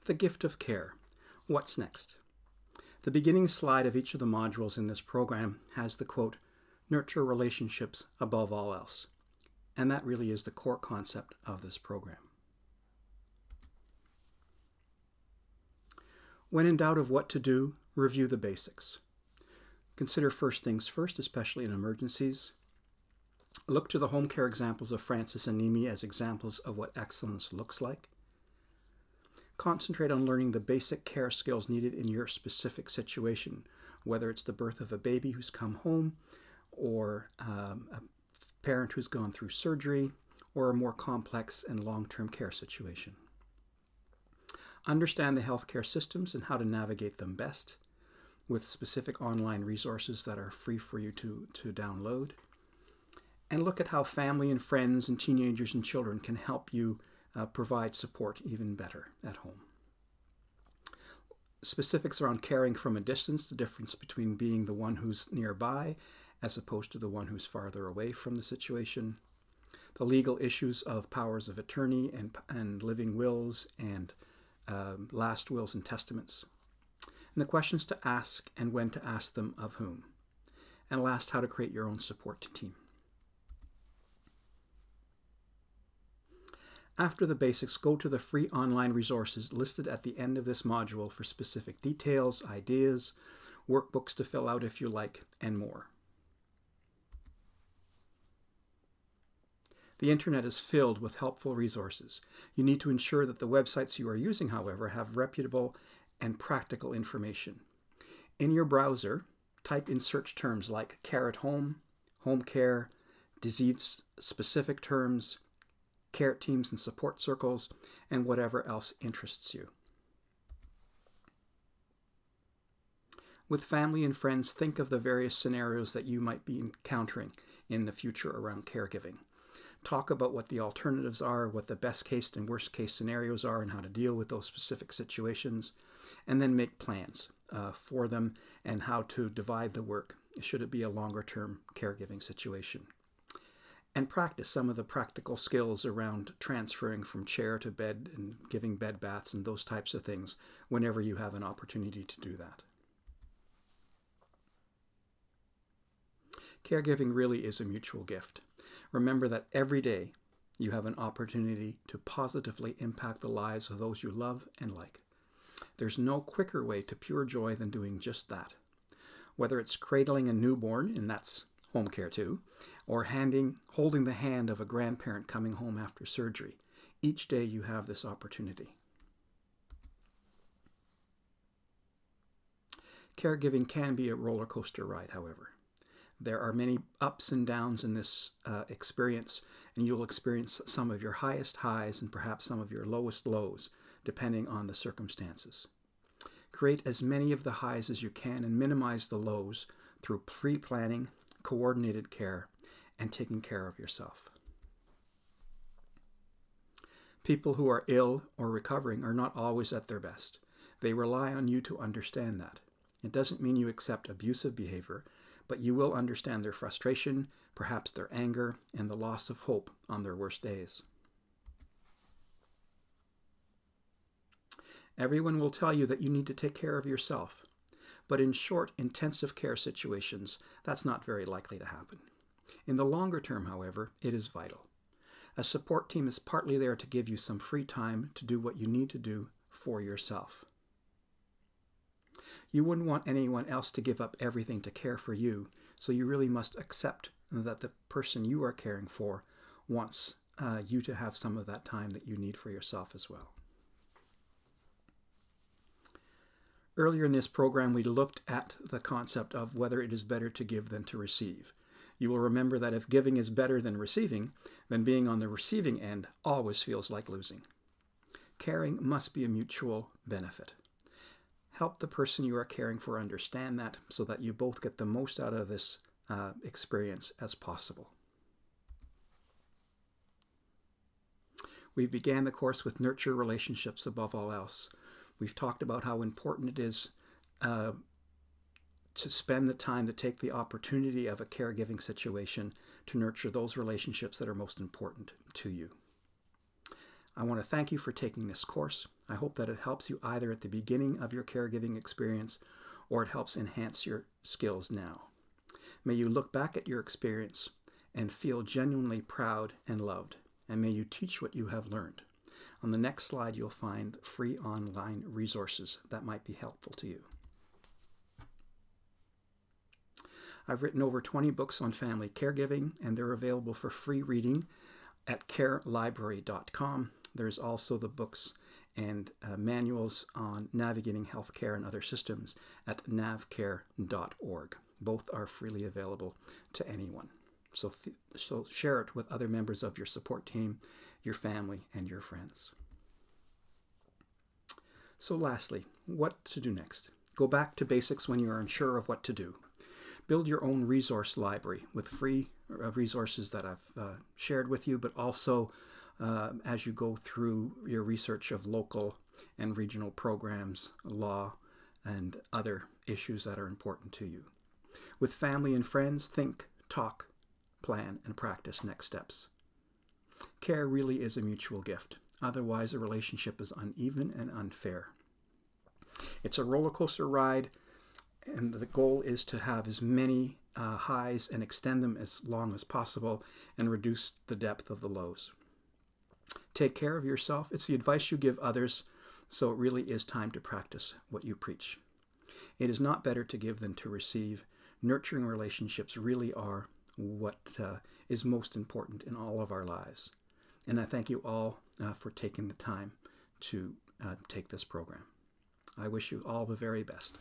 The gift of care. What's next? The beginning slide of each of the modules in this program has the quote, "Nurture relationships above all else." And that really is the core concept of this program. When in doubt of what to do, review the basics. Consider first things first, especially in emergencies. Look to the home care examples of Francis and Mimi as examples of what excellence looks like. Concentrate on learning the basic care skills needed in your specific situation, whether it's the birth of a baby who's come home, or a parent who's gone through surgery, or a more complex and long-term care situation. Understand the healthcare systems and how to navigate them best, with specific online resources that are free for you to download. And look at how family and friends and teenagers and children can help you provide support even better at home. Specifics around caring from a distance, the difference between being the one who's nearby as opposed to the one who's farther away from the situation. The legal issues of powers of attorney and living wills and last wills and testaments. And the questions to ask and when to ask them of whom. And last, how to create your own support team. After the basics, go to the free online resources listed at the end of this module for specific details, ideas, workbooks to fill out if you like, and more. The internet is filled with helpful resources. You need to ensure that the websites you are using, however, have reputable and practical information. In your browser, type in search terms like care at home, home care, disease-specific terms, care teams and support circles, and whatever else interests you. With family and friends, think of the various scenarios that you might be encountering in the future around caregiving. Talk about what the alternatives are, what the best case and worst case scenarios are, and how to deal with those specific situations, and then make plans for them and how to divide the work should it be a longer term caregiving situation. And practice some of the practical skills around transferring from chair to bed and giving bed baths and those types of things whenever you have an opportunity to do that. Caregiving really is a mutual gift. Remember that every day you have an opportunity to positively impact the lives of those you love and like. There's no quicker way to pure joy than doing just that. Whether it's cradling a newborn, and that's home care too, or holding the hand of a grandparent coming home after surgery. Each day you have this opportunity. Caregiving can be a roller coaster ride, however. There are many ups and downs in this experience, and you'll experience some of your highest highs and perhaps some of your lowest lows, depending on the circumstances. Create as many of the highs as you can and minimize the lows through pre-planning, coordinated care, and taking care of yourself. People who are ill or recovering are not always at their best. They rely on you to understand that. It doesn't mean you accept abusive behavior, but you will understand their frustration, perhaps their anger, and the loss of hope on their worst days. Everyone will tell you that you need to take care of yourself, but in short, intensive care situations, that's not very likely to happen. In the longer term, however, it is vital. A support team is partly there to give you some free time to do what you need to do for yourself. You wouldn't want anyone else to give up everything to care for you, so you really must accept that the person you are caring for wants you to have some of that time that you need for yourself as well. Earlier in this program, we looked at the concept of whether it is better to give than to receive. You will remember that if giving is better than receiving, then being on the receiving end always feels like losing. Caring must be a mutual benefit. Help the person you are caring for understand that so that you both get the most out of this experience as possible. We began the course with nurture relationships above all else. We've talked about how important it is to spend the time to take the opportunity of a caregiving situation to nurture those relationships that are most important to you. I want to thank you for taking this course. I hope that it helps you either at the beginning of your caregiving experience or it helps enhance your skills now. May you look back at your experience and feel genuinely proud and loved, and may you teach what you have learned. On the next slide, you'll find free online resources that might be helpful to you. I've written over 20 books on family caregiving, and they're available for free reading at carelibrary.com. There's also the books and manuals on navigating healthcare and other systems at navcare.org. Both are freely available to anyone. So share it with other members of your support team, your family, and your friends. So lastly, what to do next? Go back to basics when you are unsure of what to do. Build your own resource library with free resources that I've shared with you, but also as you go through your research of local and regional programs, law, and other issues that are important to you. With family and friends, think, talk, plan, and practice next steps. Care really is a mutual gift. Otherwise, a relationship is uneven and unfair. It's a roller coaster ride, and the goal is to have as many highs and extend them as long as possible and reduce the depth of the lows. Take care of yourself. It's the advice you give others, so it really is time to practice what you preach. It is not better to give than to receive. Nurturing relationships really are what is most important in all of our lives. And I thank you all for taking the time to take this program. I wish you all the very best.